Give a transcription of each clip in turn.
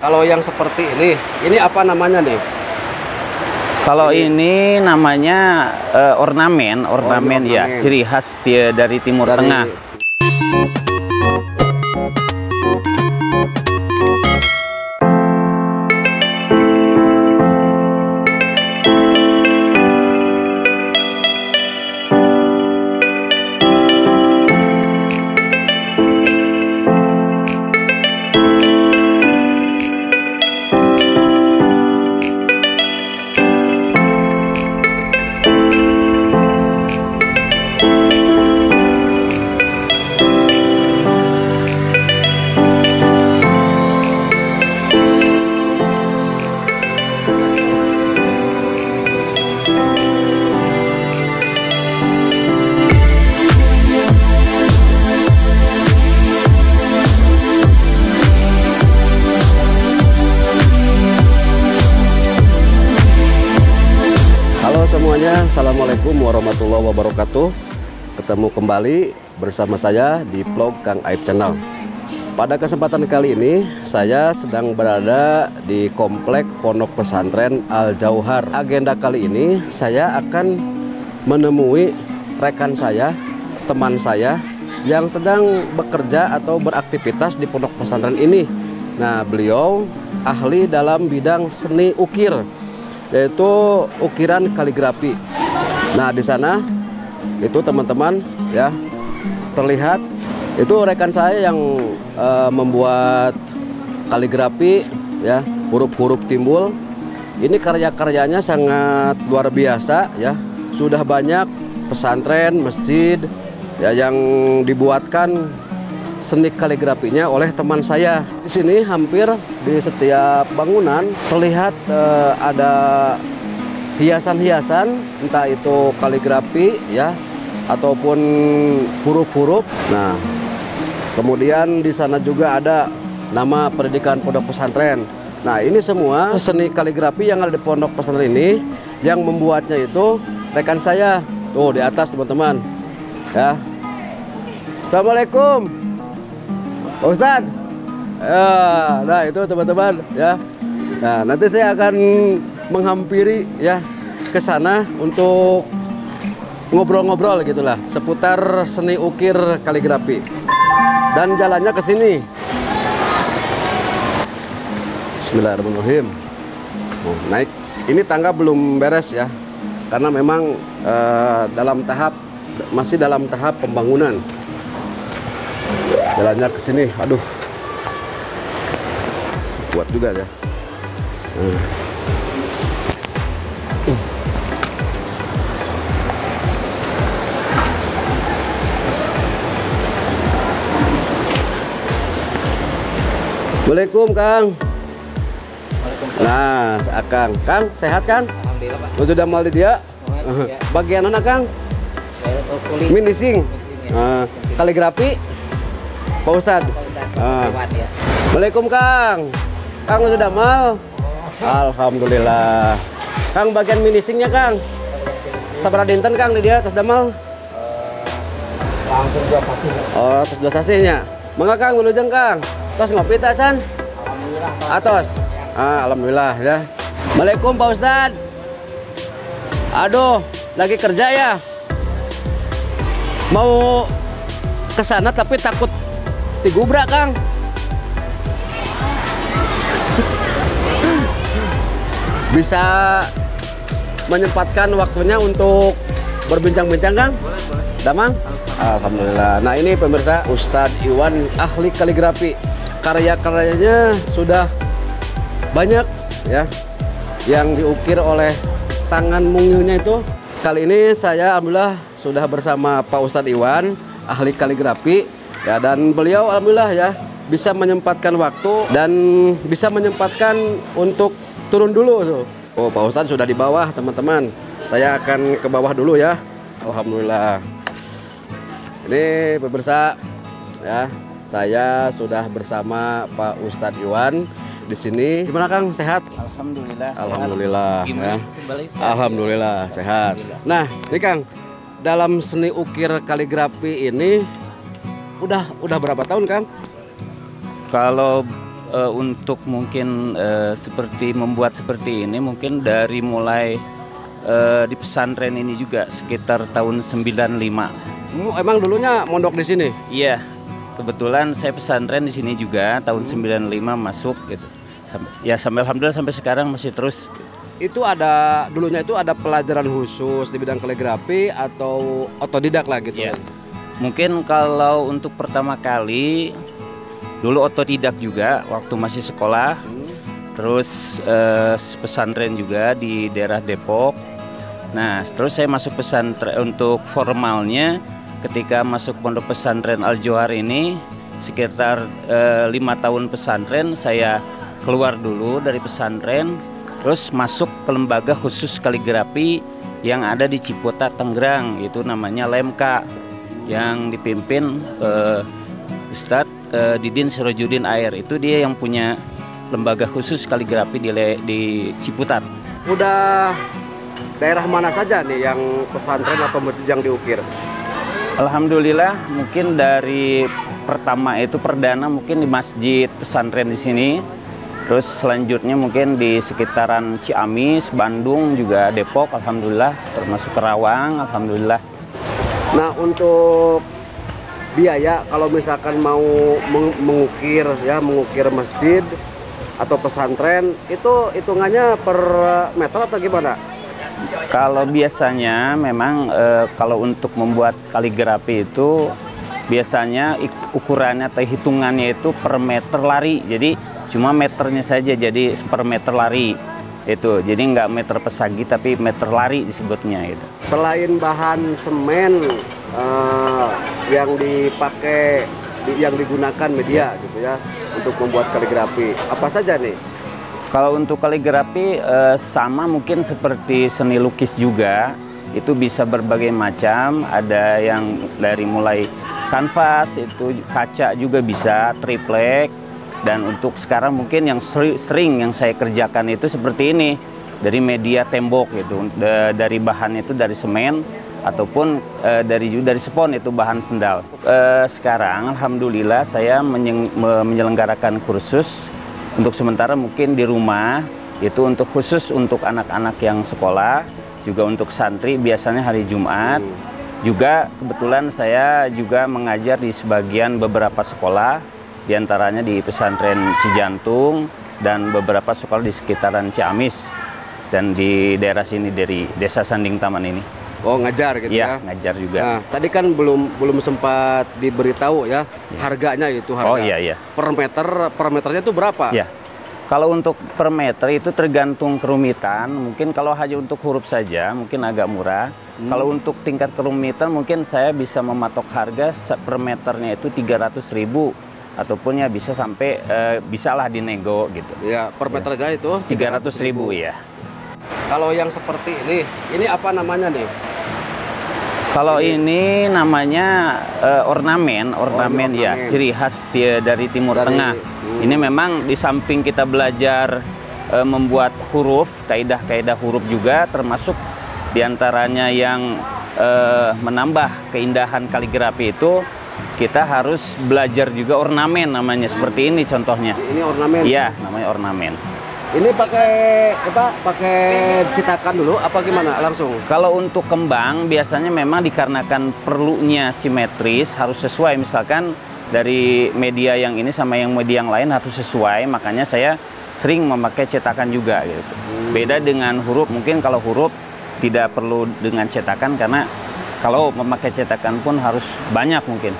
Kalau yang seperti ini apa namanya nih? Kalau ini namanya ornamen ya, ciri khas dari Timur Tengah. Semuanya, assalamualaikum warahmatullahi wabarakatuh. Ketemu kembali bersama saya di vlog Kang Aib Channel. Pada kesempatan kali ini saya sedang berada di komplek Pondok Pesantren Al Jauhar. Agenda kali ini saya akan menemui rekan saya, teman saya yang sedang bekerja atau beraktivitas di pondok pesantren ini. Nah, beliau ahli dalam bidang seni ukir, yaitu ukiran kaligrafi. Nah, di sana itu teman-teman ya, terlihat itu rekan saya yang membuat kaligrafi ya, huruf-huruf timbul. Ini karya-karyanya sangat luar biasa ya. Sudah banyak pesantren, masjid ya yang dibuatkan seni kaligrafinya oleh teman saya. Di sini hampir di setiap bangunan terlihat ada hiasan-hiasan, entah itu kaligrafi ya ataupun huruf-huruf. Nah, kemudian di sana juga ada nama pendidikan pondok pesantren. Nah, ini semua seni kaligrafi yang ada di pondok pesantren ini, yang membuatnya itu rekan saya. Tuh di atas teman-teman ya. Assalamualaikum Pak Ustadz. Nah itu teman-teman ya. Nah nanti saya akan menghampiri ya ke sana untuk ngobrol-ngobrol gitulah seputar seni ukir kaligrafi. Dan jalannya ke sini. Bismillahirrahmanirrahim. Naik. Ini tangga belum beres ya, karena memang masih dalam tahap pembangunan. Jalannya ke sini, aduh, kuat juga ya. Assalamualaikum Kang. Nah, Kang, sehat Kang? Alhamdulillah Pak. Sudah mal di dia? Bagian mana Kang? Finishing, kaligrafi. Pak Ustadz. Assalamualaikum Kang. Kang sudah mal? Alhamdulillah. Kang bagian finishingnya Kang. Sabar dinten Kang di dia atas damal. Langsung 2 sasi. Oh, atas 2 sasinya. Mangga Kang wilujeng Kang. Tos ngopi tak San? Alhamdulillah. Atos. Alhamdulillah ya. Assalamualaikum Pak Ustadz. Aduh, lagi kerja ya. Mau ke sana tapi takut digubrak Kang. Bisa menyempatkan waktunya untuk berbincang-bincang Kang? Boleh. Damang? Alhamdulillah. Nah ini pemirsa, Ustadz Iwan ahli kaligrafi. Karya-karyanya sudah banyak ya yang diukir oleh tangan mungilnya itu. Kali ini saya alhamdulillah sudah bersama Pak Ustadz Iwan ahli kaligrafi. Ya, dan beliau alhamdulillah ya bisa menyempatkan waktu dan bisa menyempatkan untuk turun dulu tuh. Oh, Pak Ustadz sudah di bawah teman-teman. Saya akan ke bawah dulu ya. Alhamdulillah. Ini pemirsa ya, saya sudah bersama Pak Ustadz Iwan di sini. Gimana Kang, sehat? Alhamdulillah. Alhamdulillah ya. Kembali, Alhamdulillah sehat. Nah, ini Kang, dalam seni ukir kaligrafi ini udah berapa tahun Kang? Kalau untuk mungkin seperti membuat seperti ini mungkin dari mulai di pesantren ini juga sekitar tahun 95. Emang dulunya mondok di sini? Iya, kebetulan saya pesantren di sini juga tahun 95 masuk gitu. Sampai alhamdulillah sampai sekarang masih terus. Itu dulunya itu ada pelajaran khusus di bidang kaligrafi atau otodidak lah gitu? Ya. Mungkin kalau untuk pertama kali dulu otodidak juga waktu masih sekolah. Terus pesantren juga di daerah Depok. Nah, terus saya masuk pesantren untuk formalnya ketika masuk pondok pesantren Al-Johar ini sekitar 5 tahun pesantren. Saya keluar dulu dari pesantren, terus masuk ke lembaga khusus kaligrafi yang ada di Ciputat, Tangerang. Itu namanya LMK, yang dipimpin Ustadz Didin Sirojudin Air. Itu dia yang punya lembaga khusus kaligrafi di Ciputat. Udah daerah mana saja nih yang pesantren atau masjid yang diukir? Alhamdulillah, mungkin dari pertama itu perdana mungkin di masjid pesantren di sini. Terus selanjutnya mungkin di sekitaran Ciamis, Bandung, juga Depok, alhamdulillah, termasuk Kerawang, alhamdulillah. Nah, untuk biaya kalau misalkan mau mengukir masjid atau pesantren, itu hitungannya per meter atau gimana? Kalau biasanya memang kalau untuk membuat kaligrafi itu biasanya ukurannya atau hitungannya itu per meter lari. Jadi cuma meternya saja, jadi per meter lari itu. Jadi nggak meter persegi tapi meter lari disebutnya itu. Selain bahan semen yang dipakai, yang digunakan media gitu ya untuk membuat kaligrafi, apa saja nih? Kalau untuk kaligrafi sama mungkin seperti seni lukis juga, itu bisa berbagai macam. Ada yang dari mulai kanvas, itu kaca juga bisa, triplek. Dan untuk sekarang mungkin yang sering yang saya kerjakan itu seperti ini, dari media tembok gitu, dari bahan itu dari semen ataupun dari spon itu bahan sendal. Sekarang alhamdulillah saya menyelenggarakan kursus untuk sementara mungkin di rumah, itu untuk khusus untuk anak-anak yang sekolah, juga untuk santri biasanya hari Jumat. Juga kebetulan saya juga mengajar di sebagian beberapa sekolah, diantaranya di pesantren Cijantung dan beberapa sekolah di sekitaran Ciamis dan di daerah sini dari Desa Sanding Taman ini. Oh, ngajar gitu ya? Ngajar juga. Nah, tadi kan belum sempat diberitahu ya, harganya itu harga. Oh iya. Per meternya itu berapa? Ya. Kalau untuk per meter itu tergantung kerumitan. Mungkin kalau hanya untuk huruf saja mungkin agak murah. Kalau untuk tingkat kerumitan mungkin saya bisa mematok harga per meternya itu 300.000 ataupun ya bisa sampai bisalah dinego gitu. Ya, per meter aja itu 300.000 ya. Kalau yang seperti ini apa namanya nih? Kalau ini namanya ornamen ya, ciri khas dari Timur Tengah. Ini memang di samping kita belajar membuat huruf, kaidah-kaidah huruf juga, termasuk diantaranya yang menambah keindahan kaligrafi itu, kita harus belajar juga ornamen namanya, seperti ini contohnya. Ini ornamen? Iya, namanya ornamen. Ini pakai cetakan dulu apa gimana langsung? Kalau untuk kembang biasanya memang dikarenakan perlunya simetris, harus sesuai, misalkan dari media yang ini sama yang media yang lain harus sesuai, makanya saya sering memakai cetakan juga gitu. Beda dengan huruf, mungkin kalau huruf tidak perlu dengan cetakan karena kalau memakai cetakan pun harus banyak mungkin.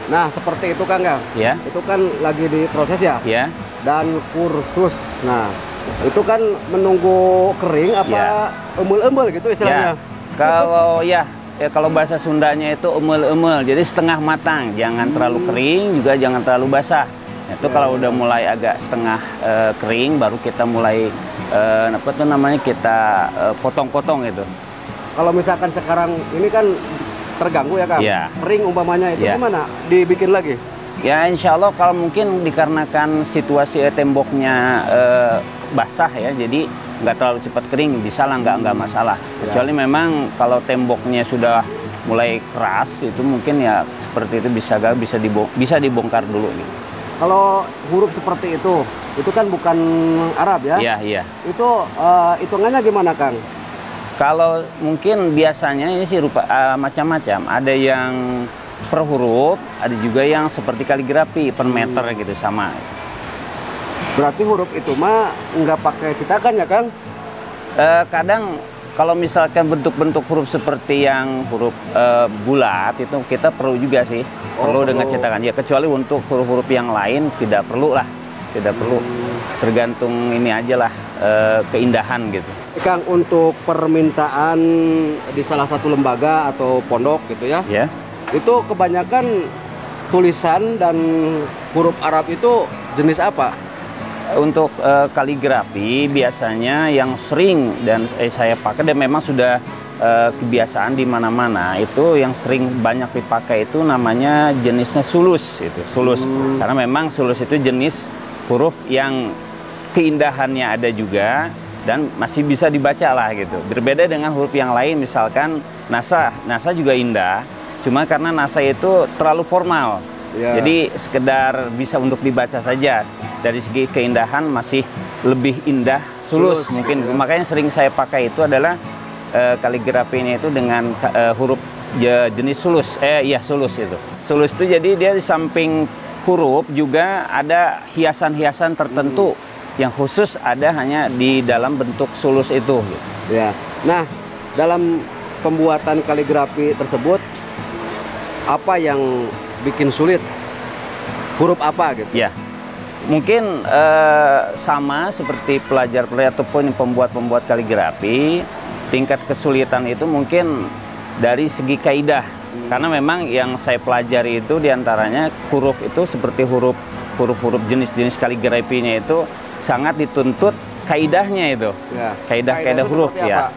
Nah, seperti itu Kang ya? Ya. Itu kan lagi diproses ya? Ya. Dan kursus. Nah, itu kan menunggu kering apa emel-emel gitu istilahnya? Ya. Kalau bahasa Sundanya itu emel-emel, jadi setengah matang, jangan terlalu kering juga jangan terlalu basah. Itu kalau udah mulai agak setengah kering baru kita mulai kita potong-potong itu. Kalau misalkan sekarang ini kan terganggu ya Kang? Ya. Kering umpamanya itu gimana? Dibikin lagi? Ya insya Allah kalau mungkin dikarenakan situasi temboknya basah ya, jadi nggak terlalu cepat kering, bisa lah, nggak masalah. Kecuali memang kalau temboknya sudah mulai keras itu mungkin ya seperti itu bisa dibongkar dulu gitu. kalau huruf seperti itu kan bukan Arab ya? Iya, iya. Itu hitungannya gimana, Kang? Kalau mungkin biasanya ini sih macam-macam. Ada yang per huruf, ada juga yang seperti kaligrafi per meter gitu sama. Berarti huruf itu mah nggak pakai cetakan ya, Kang? Kadang kalau misalkan bentuk-bentuk huruf seperti yang huruf bulat itu kita perlu juga sih, perlu dengan cetakan. Ya kecuali untuk huruf-huruf yang lain tidak perlu lah, tidak perlu. Tergantung ini aja lah keindahan gitu. Kang, untuk permintaan di salah satu lembaga atau pondok gitu ya, itu kebanyakan tulisan dan huruf Arab itu jenis apa? Untuk kaligrafi biasanya yang sering dan saya pakai dan memang sudah kebiasaan di mana-mana itu yang sering banyak dipakai itu namanya jenisnya sulus itu sulus karena memang sulus itu jenis huruf yang keindahannya ada juga dan masih bisa dibaca lah gitu. Berbeda dengan huruf yang lain misalkan nasa juga indah cuma karena nasa itu terlalu formal. Jadi sekedar bisa untuk dibaca saja. Dari segi keindahan masih lebih indah sulus mungkin. Makanya sering saya pakai itu adalah kaligrafinya itu dengan huruf jenis sulus. Sulus itu. Sulus itu jadi dia di samping huruf juga ada hiasan-hiasan tertentu yang khusus ada hanya di dalam bentuk sulus itu. Ya. Nah, dalam pembuatan kaligrafi tersebut apa yang bikin sulit? Huruf apa gitu? Ya, mungkin sama seperti pelajar-pelajar ataupun pembuat-pembuat kaligrafi, tingkat kesulitan itu mungkin dari segi kaidah. Karena memang yang saya pelajari itu diantaranya huruf itu seperti huruf-huruf jenis-jenis kaligrafinya itu sangat dituntut kaidahnya itu. Kaidah huruf ya.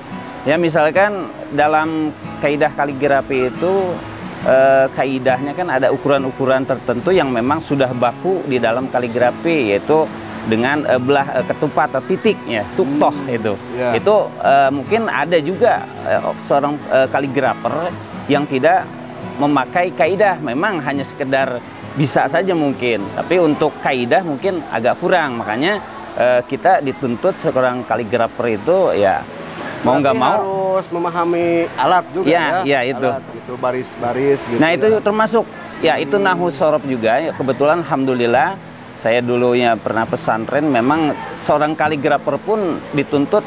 Ya misalkan dalam kaidah kaligrafi itu kaidahnya kan ada ukuran-ukuran tertentu yang memang sudah baku di dalam kaligrafi yaitu dengan belah ketupat atau titiknya tuktoh itu. Itu mungkin ada juga seorang kaligrafer yang tidak memakai kaidah, memang hanya sekedar bisa saja mungkin, tapi untuk kaidah mungkin agak kurang. Makanya kita dituntut seorang kaligrafer itu ya mau nggak mau harus memahami alat juga ya itu. Alat, gitu, baris-baris gitu. Nah itu termasuk ya itu nahwu sorof juga. Kebetulan alhamdulillah saya dulunya pernah pesantren, memang seorang kaligrafer pun dituntut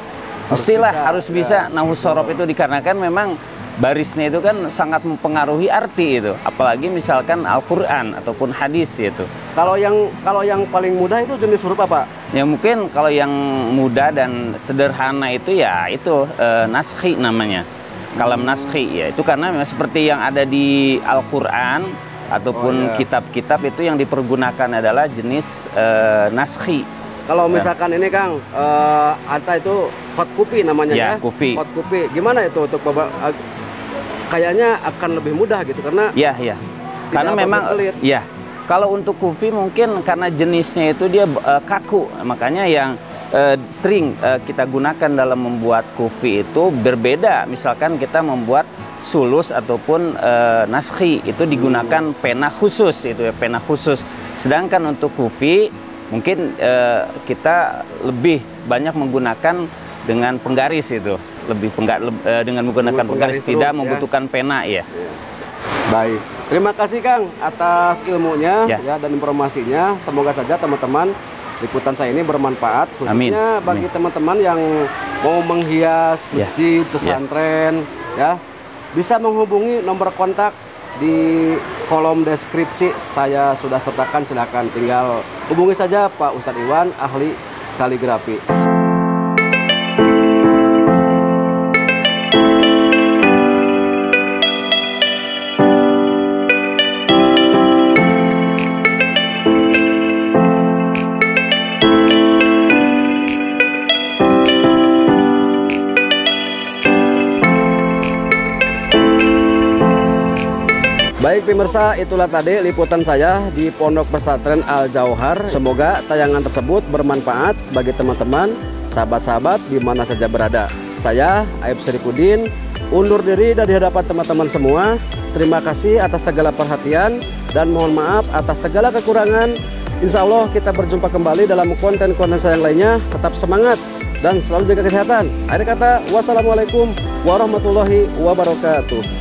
harus bisa nahwu sorof itu dikarenakan memang barisnya itu kan sangat mempengaruhi arti itu, apalagi misalkan Al-Quran ataupun hadis itu. Kalau yang paling mudah itu jenis huruf apa? Ya mungkin kalau yang mudah dan sederhana itu ya itu naskhi namanya, kalam naskhi ya. Itu karena memang seperti yang ada di Al-Quran ataupun kitab-kitab itu yang dipergunakan adalah jenis naskhi. Kalau misalkan ini Kang, ada itu hot kupi namanya ya? Kufi. Hot kupi, gimana itu untuk kayaknya akan lebih mudah gitu karena karena memang kalau untuk kufi mungkin karena jenisnya itu dia kaku, makanya yang sering kita gunakan dalam membuat kufi itu berbeda. Misalkan kita membuat sulus ataupun naskhi itu digunakan pena khusus itu ya, pena khusus. Sedangkan untuk kufi mungkin kita lebih banyak menggunakan dengan penggaris itu. Dengan menggunakan penggaris tidak membutuhkan pena ya. Baik, terima kasih Kang atas ilmunya ya dan informasinya. Semoga saja teman-teman liputan saya ini bermanfaat khususnya bagi teman-teman yang mau menghias masjid, pesantren ya. Bisa menghubungi nomor kontak di kolom deskripsi saya sudah sertakan, silahkan tinggal hubungi saja Pak Ustadz Iwan, ahli kaligrafi. Baik pemirsa, itulah tadi liputan saya di Pondok Pesantren Al Jauhar. Semoga tayangan tersebut bermanfaat bagi teman-teman, sahabat-sahabat di mana saja berada. Saya Aib Syarifudin undur diri dari hadapan teman-teman semua. Terima kasih atas segala perhatian dan mohon maaf atas segala kekurangan. Insya Allah kita berjumpa kembali dalam konten-konten saya yang lainnya. Tetap semangat dan selalu jaga kesehatan. Akhir kata, wassalamualaikum warahmatullahi wabarakatuh.